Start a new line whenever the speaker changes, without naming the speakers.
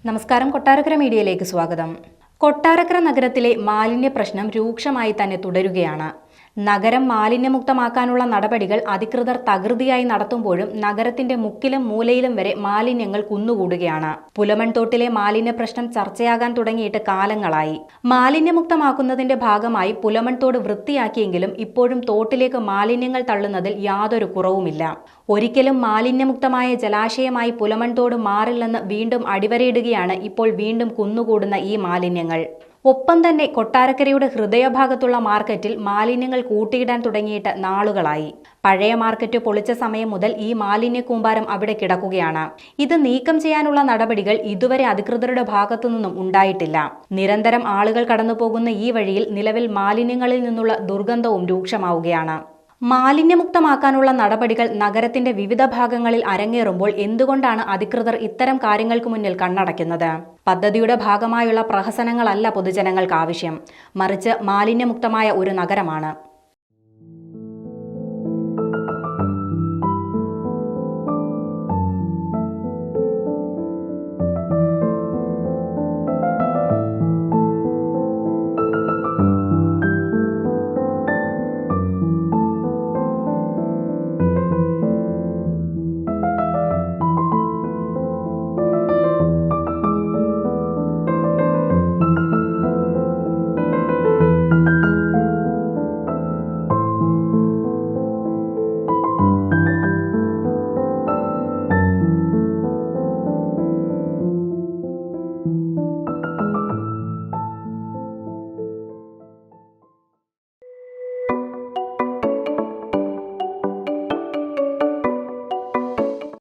നമസ്കാരം. കൊട്ടാരക്കര മീഡിയയിലേക്ക് സ്വാഗതം. കൊട്ടാരക്കര നഗരത്തിലെ മാലിന്യ പ്രശ്നം രൂക്ഷമായി തന്നെ തുടരുകയാണ്. നഗരം മാലിന്യമുക്തമാക്കാനുള്ള നടപടികൾ അധികൃതർ തകൃതിയായി നടത്തുമ്പോഴും നഗരത്തിന്റെ മുക്കിലും മൂലയിലും വരെ മാലിന്യങ്ങൾ കുന്നുകൂടുകയാണ്. പുലമൺതോട്ടിലെ മാലിന്യ പ്രശ്നം ചർച്ചയാകാൻ തുടങ്ങിയിട്ട് കാലങ്ങളായി. മാലിന്യമുക്തമാക്കുന്നതിന്റെ ഭാഗമായി പുലമൺതോട് വൃത്തിയാക്കിയെങ്കിലും ഇപ്പോഴും തോട്ടിലേക്ക് മാലിന്യങ്ങൾ തള്ളുന്നതിൽ യാതൊരു കുറവുമില്ല. ഒരിക്കലും മാലിന്യമുക്തമായ ജലാശയമായി പുലമൺതോട് മാറില്ലെന്ന് വീണ്ടും അടിവരയിടുകയാണ് ഇപ്പോൾ വീണ്ടും കുന്നുകൂടുന്ന ഈ മാലിന്യങ്ങൾ. ഒപ്പം തന്നെ കൊട്ടാരക്കരയുടെ ഹൃദയഭാഗത്തുള്ള മാർക്കറ്റിൽ മാലിന്യങ്ങൾ കൂട്ടിയിടാൻ തുടങ്ങിയിട്ട് നാളുകളായി. പഴയ മാർക്കറ്റ് പൊളിച്ച സമയം മുതൽ ഈ മാലിന്യ കൂമ്പാരം അവിടെ കിടക്കുകയാണ്. ഇത് നീക്കം ചെയ്യാനുള്ള നടപടികൾ ഇതുവരെ അധികൃതരുടെ ഭാഗത്തു നിന്നും ഉണ്ടായിട്ടില്ല. നിരന്തരം ആളുകൾ കടന്നുപോകുന്ന ഈ വഴിയിൽ നിലവിൽ മാലിന്യങ്ങളിൽ നിന്നുള്ള ദുർഗന്ധവും രൂക്ഷമാവുകയാണ്. മാലിന്യമുക്തമാക്കാനുള്ള നടപടികൾ നഗരത്തിന്റെ വിവിധ ഭാഗങ്ങളിൽ അരങ്ങേറുമ്പോൾ എന്തുകൊണ്ടാണ് അധികൃതർ ഇത്തരം കാര്യങ്ങൾക്ക് മുന്നിൽ കണ്ണടയ്ക്കുന്നത്? പദ്ധതിയുടെ ഭാഗമായുള്ള പ്രഹസനങ്ങളല്ല പൊതുജനങ്ങൾക്ക് ആവശ്യം, മറിച്ച് മാലിന്യമുക്തമായ ഒരു നഗരമാണ്.